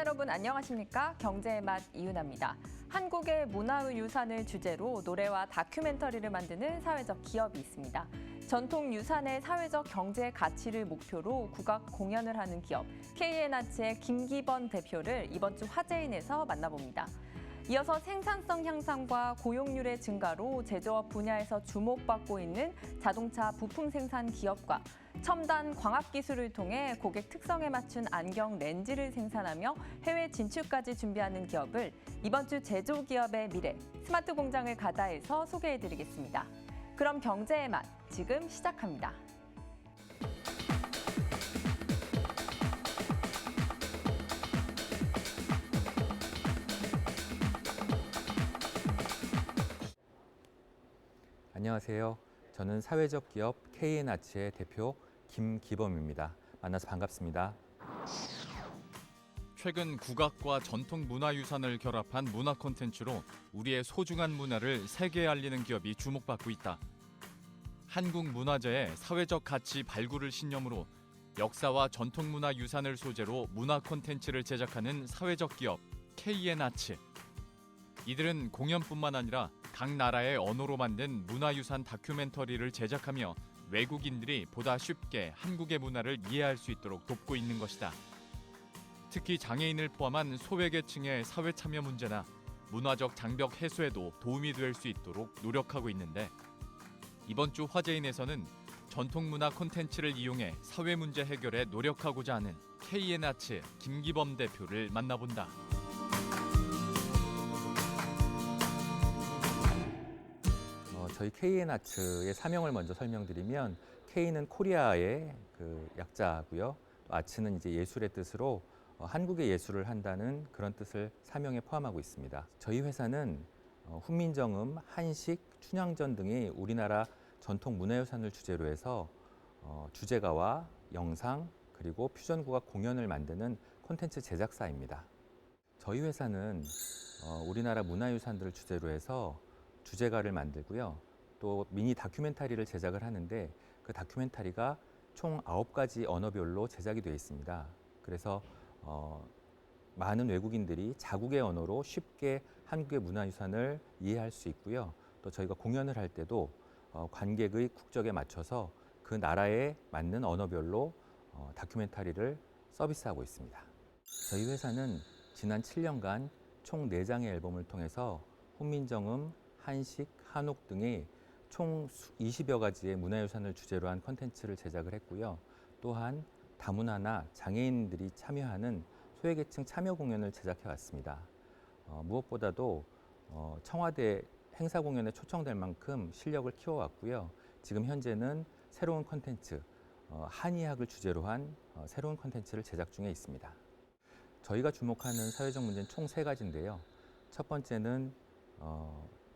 여러분 안녕하십니까? 경제의 맛 이윤아입니다. 한국의 문화유산을 주제로 노래와 다큐멘터리를 만드는 사회적 기업이 있습니다. 전통 유산의 사회적 경제 가치를 목표로 국악 공연을 하는 기업 K&Arts의 김기범 대표를 이번 주 화제인에서 만나봅니다. 이어서 생산성 향상과 고용률의 증가로 제조업 분야에서 주목받고 있는 자동차 부품 생산 기업과 첨단 광학 기술을 통해 고객 특성에 맞춘 안경 렌즈를 생산하며 해외 진출까지 준비하는 기업을 이번 주 제조기업의 미래 스마트 공장을 가다해서 소개해드리겠습니다. 그럼 경제의 맛 지금 시작합니다. 안녕하세요. 저는 사회적 기업 K&Arts의 대표 김기범입니다. 만나서 반갑습니다. 최근 국악과 전통 문화유산을 결합한 문화 콘텐츠로 우리의 소중한 문화를 세계에 알리는 기업이 주목받고 있다. 한국문화재의 사회적 가치 발굴을 신념으로 역사와 전통문화유산을 소재로 문화 콘텐츠를 제작하는 사회적 기업 K&Arts. 이들은 공연뿐만 아니라 각 나라의 언어로 만든 문화유산 다큐멘터리를 제작하며 외국인들이 보다 쉽게 한국의 문화를 이해할 수 있도록 돕고 있는 것이다. 특히 장애인을 포함한 소외계층의 사회 참여 문제나 문화적 장벽 해소에도 도움이 될 수 있도록 노력하고 있는데 이번 주 화제인에서는 전통문화 콘텐츠를 이용해 사회 문제 해결에 노력하고자 하는 K&Arts 김기범 대표를 만나본다. 저희 K&Arts의 사명을 먼저 설명드리면 K는 코리아의 그 약자고요. 또 아츠는 이제 예술의 뜻으로 한국의 예술을 한다는 그런 뜻을 사명에 포함하고 있습니다. 저희 회사는 훈민정음, 한식, 춘향전 등이 우리나라 전통 문화유산을 주제로 해서 주제가와 영상 그리고 퓨전국악 공연을 만드는 콘텐츠 제작사입니다. 저희 회사는 우리나라 문화유산들을 주제로 해서 주제가를 만들고요. 또 미니 다큐멘터리를 제작을 하는데 그 다큐멘터리가 총 9가지 언어별로 제작이 되어 있습니다. 그래서 많은 외국인들이 자국의 언어로 쉽게 한국의 문화유산을 이해할 수 있고요. 또 저희가 공연을 할 때도 관객의 국적에 맞춰서 그 나라에 맞는 언어별로 다큐멘터리를 서비스하고 있습니다. 저희 회사는 지난 7년간 총 4장의 앨범을 통해서 훈민정음, 한식, 한옥 등의 총 20여 가지의 문화유산을 주제로 한 콘텐츠를 제작을 했고요. 또한 다문화나 장애인들이 참여하는 소외계층 참여 공연을 제작해 왔습니다. 무엇보다도 청와대 행사 공연에 초청될 만큼 실력을 키워왔고요. 지금 현재는 새로운 콘텐츠, 한의학을 주제로 한 새로운 콘텐츠를 제작 중에 있습니다. 저희가 주목하는 사회적 문제는 총 3가지인데요. 첫 번째는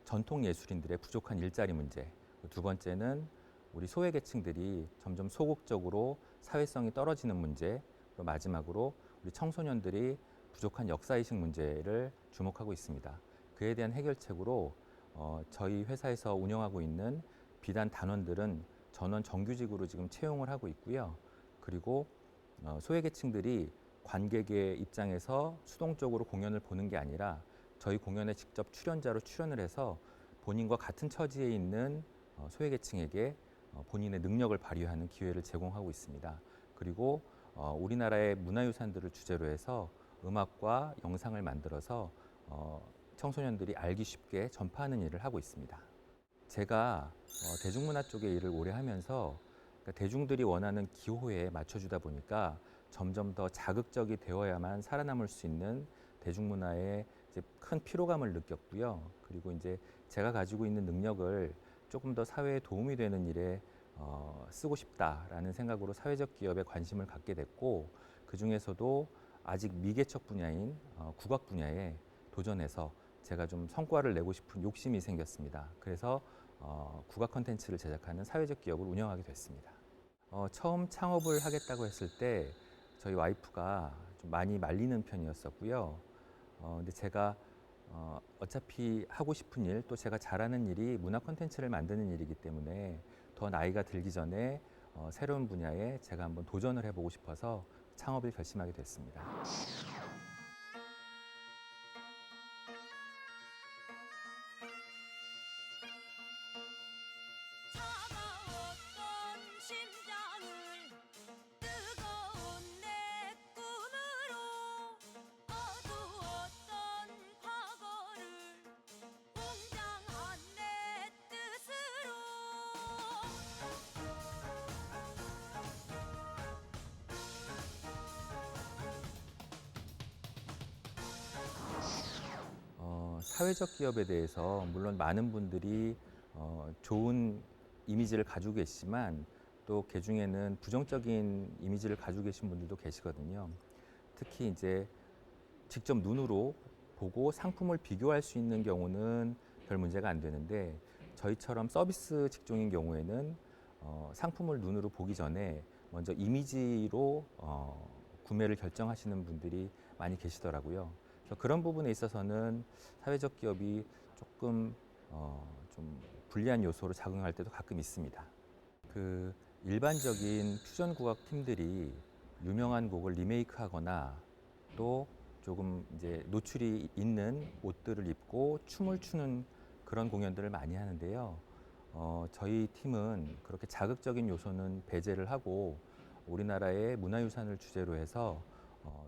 전통 예술인들의 부족한 일자리 문제, 두 번째는 우리 소외계층들이 점점 소극적으로 사회성이 떨어지는 문제, 그리고 마지막으로 우리 청소년들이 부족한 역사의식 문제를 주목하고 있습니다. 그에 대한 해결책으로 저희 회사에서 운영하고 있는 비단 단원들은 전원 정규직으로 지금 채용을 하고 있고요. 그리고 소외계층들이 관객의 입장에서 수동적으로 공연을 보는 게 아니라 저희 공연에 직접 출연자로 출연을 해서 본인과 같은 처지에 있는 소외계층에게 본인의 능력을 발휘하는 기회를 제공하고 있습니다. 그리고 우리나라의 문화유산들을 주제로 해서 음악과 영상을 만들어서 청소년들이 알기 쉽게 전파하는 일을 하고 있습니다. 제가 대중문화 쪽의 일을 오래 하면서 대중들이 원하는 기호에 맞춰주다 보니까 점점 더 자극적이 되어야만 살아남을 수 있는 대중문화에 이제 큰 피로감을 느꼈고요. 그리고 이제 제가 가지고 있는 능력을 조금 더 사회에 도움이 되는 일에 쓰고 싶다라는 생각으로 사회적 기업에 관심을 갖게 됐고 그 중에서도 아직 미개척 분야인 국악 분야에 도전해서 제가 좀 성과를 내고 싶은 욕심이 생겼습니다. 그래서 국악 콘텐츠를 제작하는 사회적 기업을 운영하게 됐습니다. 처음 창업을 하겠다고 했을 때 저희 와이프가 좀 많이 말리는 편이었었고요. 근데 제가 어차피 하고 싶은 일, 또 제가 잘하는 일이 문화 콘텐츠를 만드는 일이기 때문에 더 나이가 들기 전에 새로운 분야에 제가 한번 도전을 해보고 싶어서 창업을 결심하게 됐습니다. 사회적 기업에 대해서 물론 많은 분들이 좋은 이미지를 가지고 계시지만 또 그중에는 부정적인 이미지를 가지고 계신 분들도 계시거든요. 특히 이제 직접 눈으로 보고 상품을 비교할 수 있는 경우는 별 문제가 안 되는데 저희처럼 서비스 직종인 경우에는 상품을 눈으로 보기 전에 먼저 이미지로 구매를 결정하시는 분들이 많이 계시더라고요. 그래서 그런 부분에 있어서는 사회적 기업이 조금 좀 불리한 요소로 작용할 때도 가끔 있습니다. 그 일반적인 퓨전 국악 팀들이 유명한 곡을 리메이크하거나 또 조금 이제 노출이 있는 옷들을 입고 춤을 추는 그런 공연들을 많이 하는데요. 저희 팀은 그렇게 자극적인 요소는 배제를 하고 우리나라의 문화유산을 주제로 해서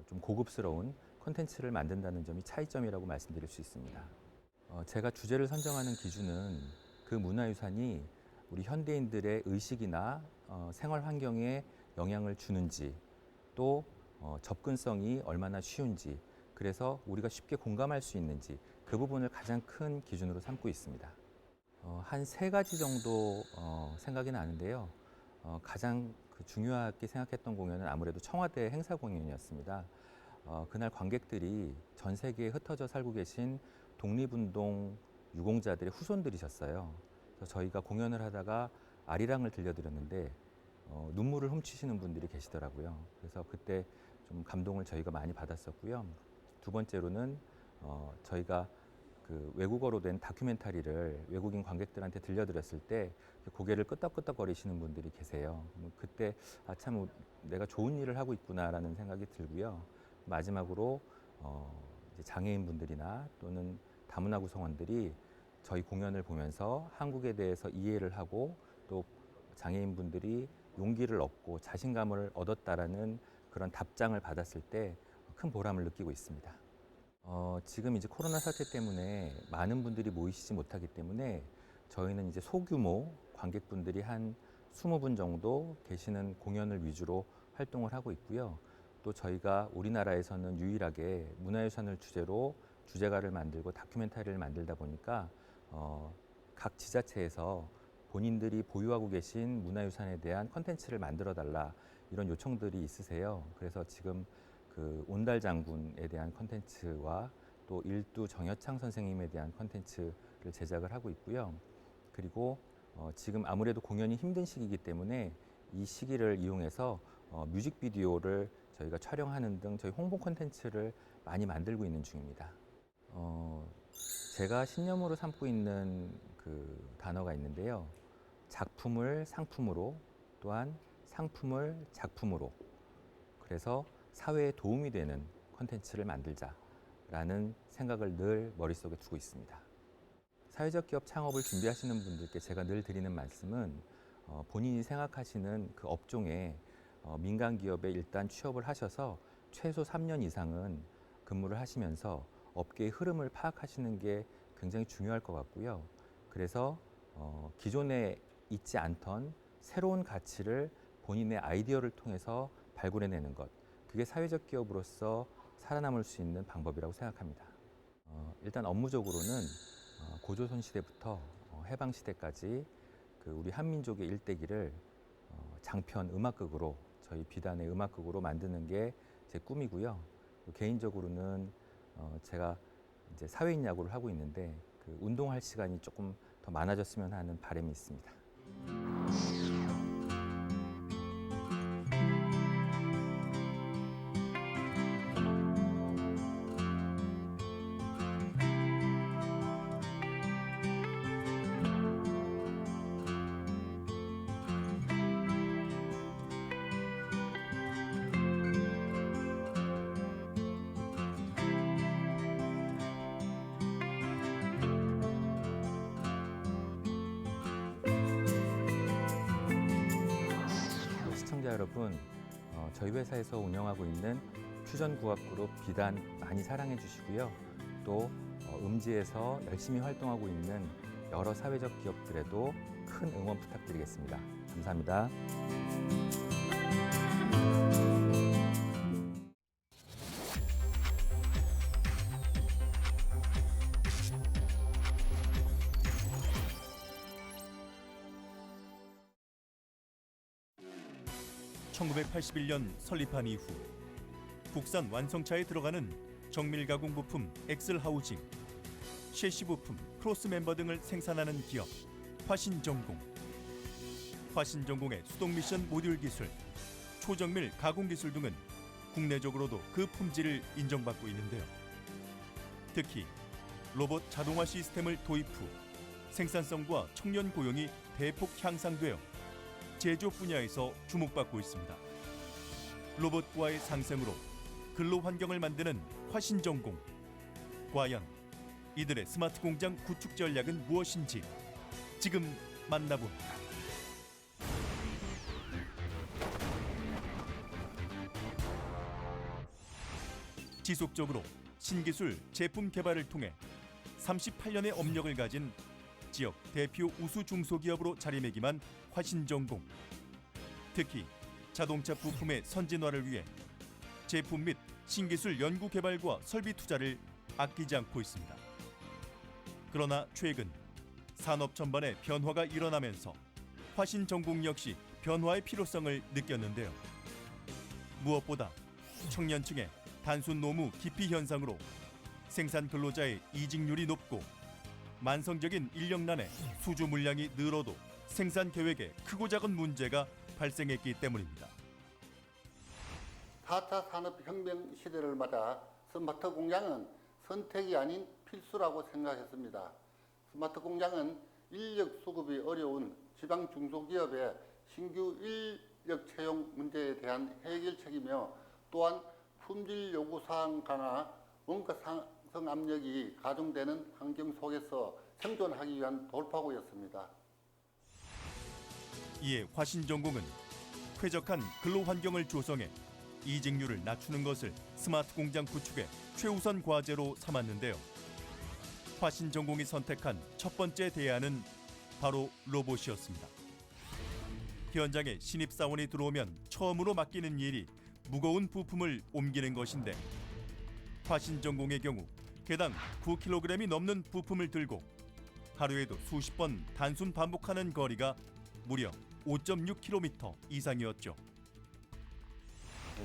좀 고급스러운 콘텐츠를 만든다는 점이 차이점이라고 말씀드릴 수 있습니다. 제가 주제를 선정하는 기준은 그 문화유산이 우리 현대인들의 의식이나 생활 환경에 영향을 주는지 또 접근성이 얼마나 쉬운지 그래서 우리가 쉽게 공감할 수 있는지 그 부분을 가장 큰 기준으로 삼고 있습니다. 한 3가지 정도 생각이 나는데요. 가장 중요하게 생각했던 공연은 아무래도 청와대 행사 공연이었습니다. 그날 관객들이 전 세계에 흩어져 살고 계신 독립운동 유공자들의 후손들이셨어요. 그래서 저희가 공연을 하다가 아리랑을 들려드렸는데 눈물을 훔치시는 분들이 계시더라고요. 그래서 그때 좀 감동을 저희가 많이 받았었고요. 두 번째로는 저희가 그 외국어로 된 다큐멘터리를 외국인 관객들한테 들려드렸을 때 고개를 끄덕끄덕거리시는 분들이 계세요. 그때 참 내가 좋은 일을 하고 있구나라는 생각이 들고요. 마지막으로 이제 장애인 분들이나 또는 다문화 구성원들이 저희 공연을 보면서 한국에 대해서 이해를 하고 또 장애인 분들이 용기를 얻고 자신감을 얻었다라는 그런 답장을 받았을 때 큰 보람을 느끼고 있습니다. 지금 이제 코로나 사태 때문에 많은 분들이 모이시지 못하기 때문에 저희는 이제 소규모 관객분들이 한 20분 정도 계시는 공연을 위주로 활동을 하고 있고요. 또 저희가 우리나라에서는 유일하게 문화유산을 주제로 주제가를 만들고 다큐멘터리를 만들다 보니까 각 지자체에서 본인들이 보유하고 계신 문화유산에 대한 콘텐츠를 만들어 달라 이런 요청들이 있으세요. 그래서 지금 그 온달 장군에 대한 콘텐츠와 또 일두 정여창 선생님에 대한 콘텐츠를 제작을 하고 있고요. 그리고 지금 아무래도 공연이 힘든 시기이기 때문에 이 시기를 이용해서 뮤직비디오를 저희가 촬영하는 등 저희 홍보 콘텐츠를 많이 만들고 있는 중입니다. 제가 신념으로 삼고 있는 그 단어가 있는데요. 작품을 상품으로 또한 상품을 작품으로 그래서 사회에 도움이 되는 콘텐츠를 만들자라는 생각을 늘 머릿속에 두고 있습니다. 사회적 기업 창업을 준비하시는 분들께 제가 늘 드리는 말씀은 본인이 생각하시는 그 업종에 민간 기업에 일단 취업을 하셔서 최소 3년 이상은 근무를 하시면서 업계의 흐름을 파악하시는 게 굉장히 중요할 것 같고요. 그래서 기존에 있지 않던 새로운 가치를 본인의 아이디어를 통해서 발굴해내는 것, 그게 사회적 기업으로서 살아남을 수 있는 방법이라고 생각합니다. 일단 업무적으로는 고조선 시대부터 해방 시대까지 그 우리 한민족의 일대기를 장편 음악극으로 저희 비단의 음악극으로 만드는 게 제 꿈이고요. 개인적으로는 제가 이제 사회인 야구를 하고 있는데 그 운동할 시간이 조금 더 많아졌으면 하는 바람이 있습니다. 시청자 여러분, 저희 회사에서 운영하고 있는 퓨전 국악 그룹 비단 많이 사랑해 주시고요. 또 음지에서 열심히 활동하고 있는 여러 사회적 기업들에도 큰 응원 부탁드리겠습니다. 감사합니다. 1981년 설립한 이후 국산 완성차에 들어가는 정밀 가공 부품 엑슬하우징, 셰시 부품 크로스멤버 등을 생산하는 기업 화신전공. 화신전공의 수동 미션 모듈 기술, 초정밀 가공 기술 등은 국내적으로도 그 품질을 인정받고 있는데요. 특히 로봇 자동화 시스템을 도입 후 생산성과 청년 고용이 대폭 향상되어 제조 분야에서 주목받고 있습니다. 로봇과의 상생으로 근로 환경을 만드는 화신전공. 과연 이들의 스마트 공장 구축 전략은 무엇인지 지금 만나봅니다. 지속적으로 신기술 제품 개발을 통해 38년의 업력을 가진 지역 대표 우수 중소기업으로 자리매김한 화신전공. 특히 자동차 부품의 선진화를 위해 제품 및 신기술 연구 개발과 설비 투자를 아끼지 않고 있습니다. 그러나 최근 산업 전반에 변화가 일어나면서 화신전공 역시 변화의 필요성을 느꼈는데요. 무엇보다 청년층의 단순 노무 기피 현상으로 생산 근로자의 이직률이 높고 만성적인 인력난에 수주 물량이 늘어도 생산 계획에 크고 작은 문제가 발생했기 때문입니다. 4차 산업혁명 시대를 맞아 스마트 공장은 선택이 아닌 필수라고 생각했습니다. 스마트 공장은 인력 수급이 어려운 지방 중소기업의 신규 인력 채용 문제에 대한 해결책이며 또한 품질 요구사항 강화, 원가 상승 압력이 가중되는 환경 속에서 생존하기 위한 돌파구였습니다. 이에 화신전공은 쾌적한 근로 환경을 조성해 이직률을 낮추는 것을 스마트 공장 구축의 최우선 과제로 삼았는데요. 화신전공이 선택한 첫 번째 대안은 바로 로봇이었습니다. 현장에 신입사원이 들어오면 처음으로 맡기는 일이 무거운 부품을 옮기는 것인데 화신전공의 경우 개당 9kg이 넘는 부품을 들고 하루에도 수십 번 단순 반복하는 거리가 무려 5.6km 이상이었죠.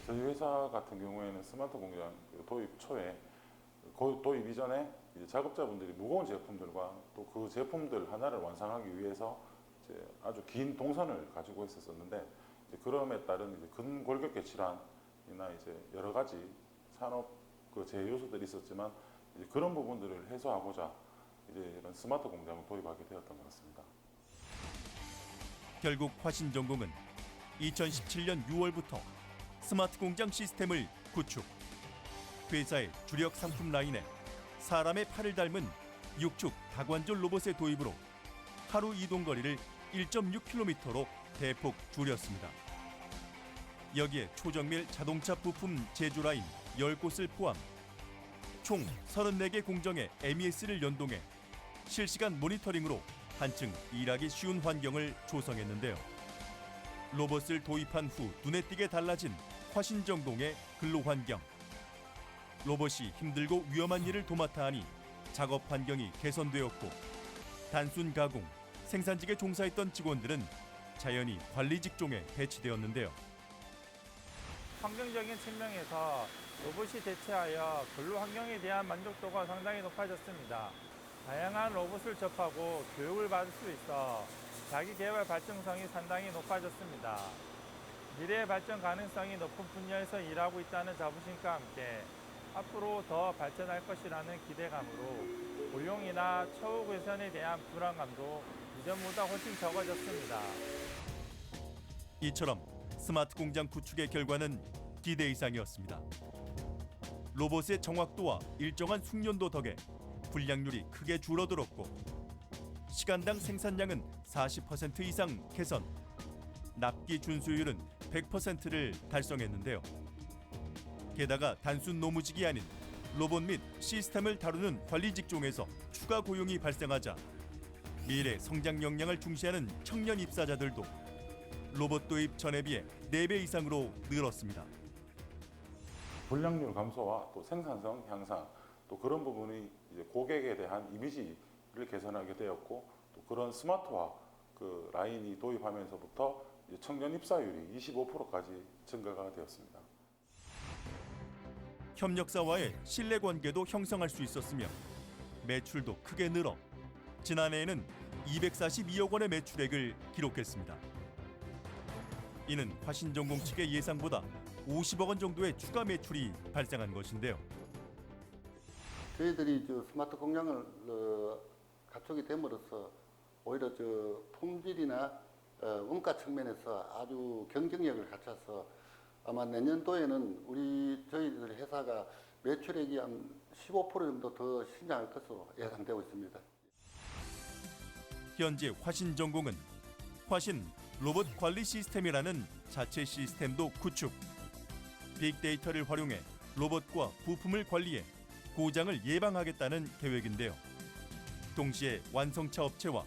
저희 회사 같은 경우에는 스마트 공장 도입 초에 도입 이전에 이제 작업자분들이 무거운 제품들과 또 그 제품들 하나를 완성하기 위해서 이제 아주 긴 동선을 가지고 있었는데 이제 그럼에 따른 이제 근골격계 질환이나 이제 여러 가지 산업 그 제요소들이 있었지만 이제 그런 부분들을 해소하고자 이제 이런 스마트 공장을 도입하게 되었던 것 같습니다. 결국 화신전공은 2017년 6월부터 스마트 공장 시스템을 구축. 회사의 주력 상품 라인에 사람의 팔을 닮은 육축 다관절 로봇의 도입으로 하루 이동 거리를 1.6km로 대폭 줄였습니다. 여기에 초정밀 자동차 부품 제조 라인 10곳을 포함 총 34개 공정에 MES를 연동해 실시간 모니터링으로 한층 일하기 쉬운 환경을 조성했는데요. 로봇을 도입한 후 눈에 띄게 달라진 화신전공의 근로 환경. 로봇이 힘들고 위험한 일을 도맡아 하니 작업 환경이 개선되었고 단순 가공, 생산직에 종사했던 직원들은 자연히 관리 직종에 배치되었는데요. 환경적인 측면에서 로봇이 대체하여 근로 환경에 대한 만족도가 상당히 높아졌습니다. 다양한 로봇을 접하고 교육을 받을 수 있어 자기 개발 발전성이 상당히 높아졌습니다. 미래의 발전 가능성이 높은 분야에서 일하고 있다는 자부심과 함께 앞으로 더 발전할 것이라는 기대감으로 고용이나 처우 개선에 대한 불안감도 이전보다 훨씬 적어졌습니다. 이처럼 스마트 공장 구축의 결과는 기대 이상이었습니다. 로봇의 정확도와 일정한 숙련도 덕에 불량률이 크게 줄어들었고 시간당 생산량은 40% 이상 개선, 납기 준수율은 100%를 달성했는데요. 게다가 단순 노무직이 아닌 로봇 및 시스템을 다루는 관리 직종에서 추가 고용이 발생하자 미래 성장 역량을 중시하는 청년 입사자들도 로봇 도입 전에 비해 4배 이상으로 늘었습니다. 불량률 감소와 또 생산성 향상, 또 그런 부분이 이제 고객에 대한 이미지를 개선하게 되었고 또 그런 스마트화 그 라인이 도입하면서부터 청년 입사율이 25%까지 증가가 되었습니다. 협력사와의 신뢰관계도 형성할 수 있었으며 매출도 크게 늘어 지난해에는 242억 원의 매출액을 기록했습니다. 이는 화신전공 측의 예상보다 50억 원 정도의 추가 매출이 발생한 것인데요. 저희들이 스마트 공장을 갖추게 됨으로써 오히려 품질이나 원가 측면에서 아주 경쟁력을 갖춰서 아마 내년도에는 저희들 회사가 매출액이 한 15% 정도 더 신장할 것으로 예상되고 있습니다. 현재 화신전공은 화신 로봇 관리 시스템이라는 자체 시스템도 구축, 빅데이터를 활용해 로봇과 부품을 관리해 고장을 예방하겠다는 계획인데요. 동시에 완성차 업체와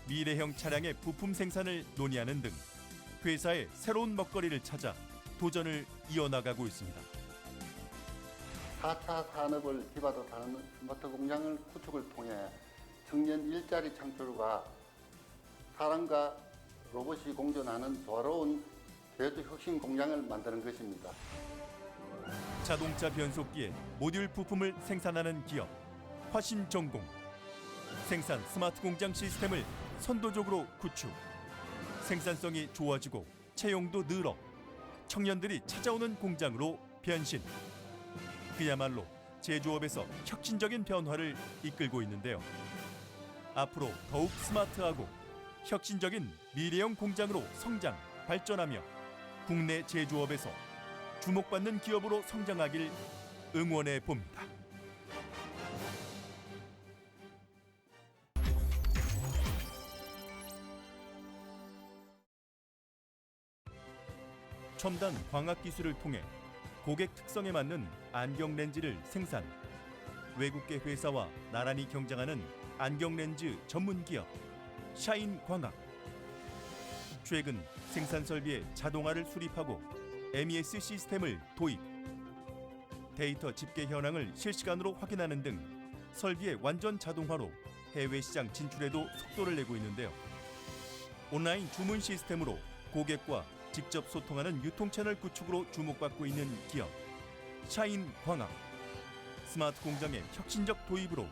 미래형 차량의 부품 생산을 논의하는 등 회사의 새로운 먹거리를 찾아 도전을 이어나가고 있습니다. 4차 산업을 기반으로 하는 스마트 공장을 구축을 통해 청년 일자리 창출과 사람과 로봇이 공존하는 조화로운 제조 혁신 공장을 만드는 것입니다. 자동차 변속기에 모듈 부품을 생산하는 기업 화신전공. 생산 스마트 공장 시스템을 선도적으로 구축. 생산성이 좋아지고 채용도 늘어 청년들이 찾아오는 공장으로 변신. 그야말로 제조업에서 혁신적인 변화를 이끌고 있는데요. 앞으로 더욱 스마트하고 혁신적인 미래형 공장으로 성장, 발전하며 국내 제조업에서 주목받는 기업으로 성장하길 응원해 봅니다. 첨단 광학 기술을 통해 고객 특성에 맞는 안경 렌즈를 생산. 외국계 회사와 나란히 경쟁하는 안경 렌즈 전문 기업 샤인광학. 최근 생산 설비에 자동화를 수립하고 MES 시스템을 도입. 데이터 집계 현황을 실시간으로 확인하는 등 설비의 완전 자동화로 해외 시장 진출에도 속도를 내고 있는데요. 온라인 주문 시스템으로 고객과 직접 소통하는 유통 채널 구축으로 주목받고 있는 기업 샤인광학. 스마트 공장의 혁신적 도입으로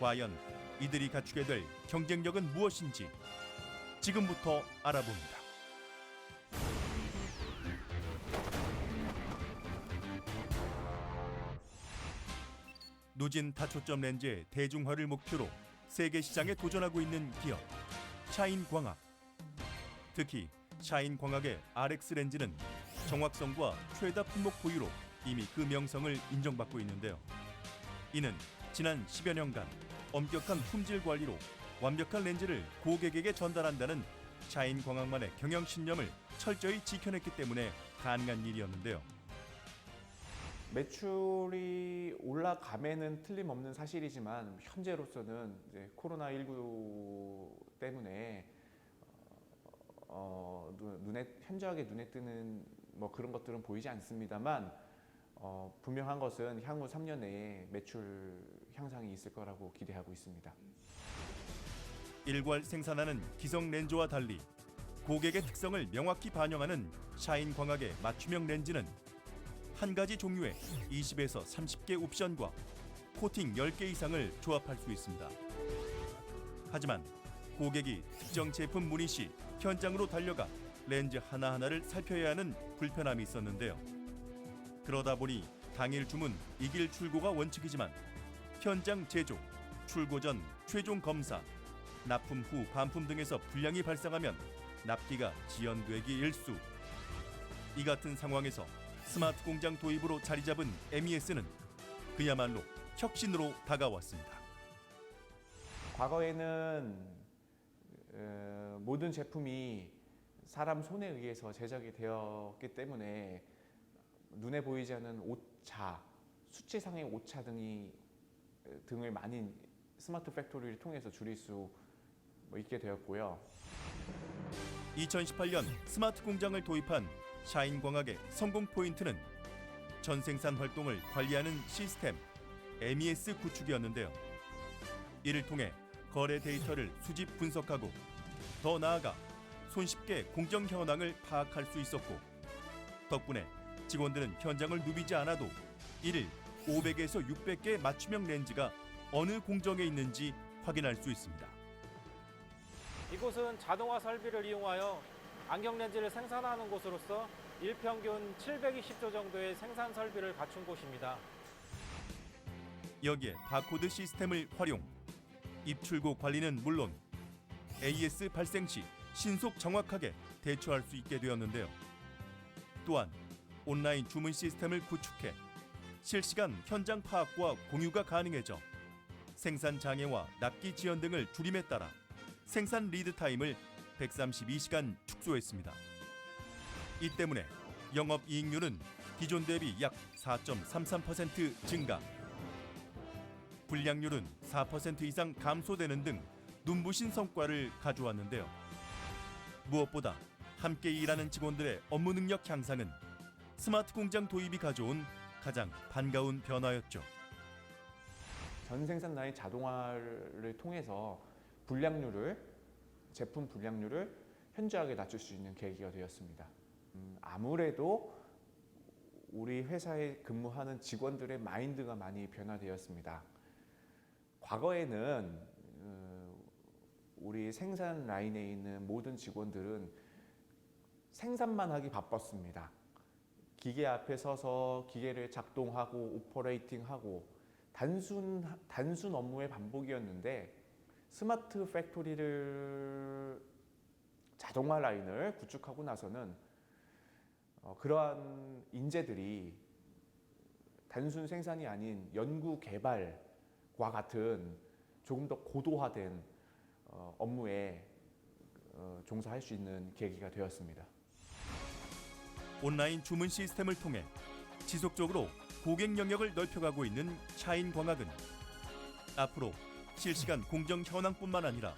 과연 이들이 갖추게 될 경쟁력은 무엇인지 지금부터 알아봅니다. 누진 다초점 렌즈의 대중화를 목표로 세계 시장에 도전하고 있는 기업 샤인광학. 특히 샤인광학의 RX 렌즈는 정확성과 최다 품목 보유로 이미 그 명성을 인정받고 있는데요. 이는 지난 10여 년간 엄격한 품질 관리로 완벽한 렌즈를 고객에게 전달한다는 샤인광학만의 경영 신념을 철저히 지켜냈기 때문에 가능한 일이었는데요. 매출이 올라감에는 틀림없는 사실이지만 현재로서는 이제 코로나19 때문에 현저하게 눈에 뜨는 뭐 그런 것들은 보이지 않습니다만 분명한 것은 향후 3년 내에 매출 향상이 있을 거라고 기대하고 있습니다. 일괄 생산하는 기성 렌즈와 달리 고객의 특성을 명확히 반영하는 샤인광학의 맞춤형 렌즈는 한 가지 종류의 20에서 30개 옵션과 코팅 10개 이상을 조합할 수 있습니다. 하지만 고객이 특정 제품 문의 시 현장으로 달려가 렌즈 하나하나를 살펴야 하는 불편함이 있었는데요. 그러다 보니 당일 주문, 이길 출고가 원칙이지만 현장 제조, 출고 전 최종 검사, 납품 후 반품 등에서 불량이 발생하면 납기가 지연되기 일쑤. 이 같은 상황에서 스마트 공장 도입으로 자리 잡은 MES는 그야말로 혁신으로 다가왔습니다. 과거에는 모든 제품이 사람 손에 의해서 제작이 되었기 때문에 눈에 보이지 않는 오차, 수치상의 오차 등을 많이 스마트 팩토리를 통해서 줄일 수 있게 되었고요. 2018년 스마트 공장을 도입한 샤인광학의 성공 포인트는 전 생산 활동을 관리하는 시스템 MES 구축이었는데요. 이를 통해 거래 데이터를 수집 분석하고 더 나아가 손쉽게 공정 현황을 파악할 수 있었고 덕분에 직원들은 현장을 누비지 않아도 1일 500에서 600개의 맞춤형 렌즈가 어느 공정에 있는지 확인할 수 있습니다. 이곳은 자동화 설비를 이용하여 안경 렌즈를 생산하는 곳으로서 일평균 720조 정도의 생산 설비를 갖춘 곳입니다. 여기에 바코드 시스템을 활용, 입출고 관리는 물론 AS 발생 시 신속 정확하게 대처할 수 있게 되었는데요. 또한 온라인 주문 시스템을 구축해 실시간 현장 파악과 공유가 가능해져 생산 장애와 납기 지연 등을 줄임에 따라 생산 리드 타임을 132시간 축소했습니다. 이 때문에 영업 이익률은 기존 대비 약 4.33% 증가, 불량률은 4% 이상 감소되는 등 눈부신 성과를 가져왔는데요. 무엇보다 함께 일하는 직원들의 업무 능력 향상은 스마트 공장 도입이 가져온 가장 반가운 변화였죠. 전 생산 라인 자동화를 통해서 제품 불량률을 현저하게 낮출 수 있는 계기가 되었습니다. 아무래도 우리 회사에 근무하는 직원들의 마인드가 많이 변화되었습니다. 과거에는 우리 생산 라인에 있는 모든 직원들은 생산만 하기 바빴습니다. 기계 앞에 서서 기계를 작동하고 오퍼레이팅하고 단순 업무의 반복이었는데 스마트 팩토리를 자동화 라인을 구축하고 나서는 그러한 인재들이 단순 생산이 아닌 연구 개발과 같은 조금 더 고도화된 업무에 종사할 수 있는 계기가 되었습니다. 온라인 주문 시스템을 통해 지속적으로 고객 영역을 넓혀가고 있는 샤인광학은 앞으로 실시간 공정 현황뿐만 아니라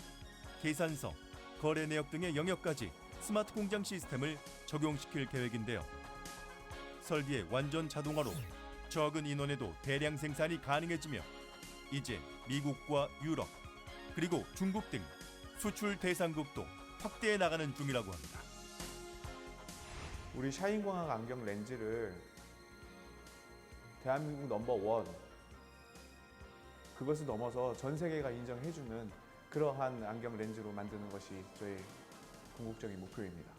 계산서, 거래 내역 등의 영역까지 스마트 공장 시스템을 적용시킬 계획인데요. 설비의 완전 자동화로 적은 인원에도 대량 생산이 가능해지며 이제 미국과 유럽, 그리고 중국 등 수출 대상국도 확대해 나가는 중이라고 합니다. 우리 샤인광학 안경 렌즈를 대한민국 넘버원, 그것을 넘어서 전 세계가 인정해주는 그러한 안경 렌즈로 만드는 것이 저의 궁극적인 목표입니다.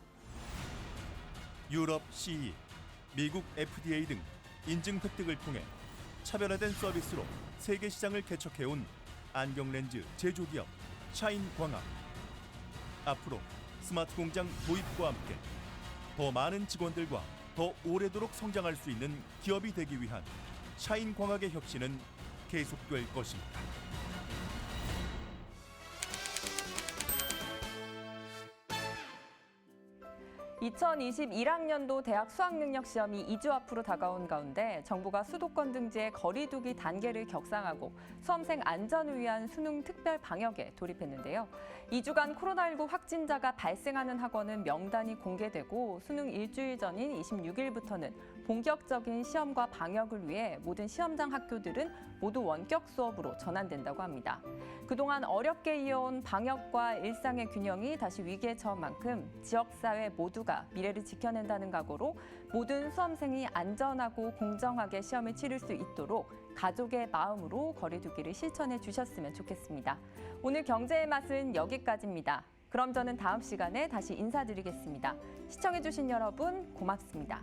유럽 CE, 미국 FDA 등 인증 획득을 통해 차별화된 서비스로 세계 시장을 개척해온 안경 렌즈 제조기업 샤인광학. 앞으로 스마트 공장 도입과 함께 더 많은 직원들과 더 오래도록 성장할 수 있는 기업이 되기 위한 샤인광학의 혁신은 계속될 것입니다. 2021학년도 대학 수학능력 시험이 2주 앞으로 다가온 가운데 정부가 수도권 등지의 거리두기 단계를 격상하고 수험생 안전을 위한 수능 특별 방역에 돌입했는데요. 2주간 코로나19 확진자가 발생하는 학원은 명단이 공개되고 수능 일주일 전인 26일부터는 본격적인 시험과 방역을 위해 모든 시험장 학교들은 모두 원격 수업으로 전환된다고 합니다. 그동안 어렵게 이어온 방역과 일상의 균형이 다시 위기에 처한 만큼 지역사회 모두가 미래를 지켜낸다는 각오로 모든 수험생이 안전하고 공정하게 시험을 치를 수 있도록 가족의 마음으로 거리두기를 실천해 주셨으면 좋겠습니다. 오늘 경제의 맛은 여기까지입니다. 그럼 저는 다음 시간에 다시 인사드리겠습니다. 시청해주신 여러분 고맙습니다.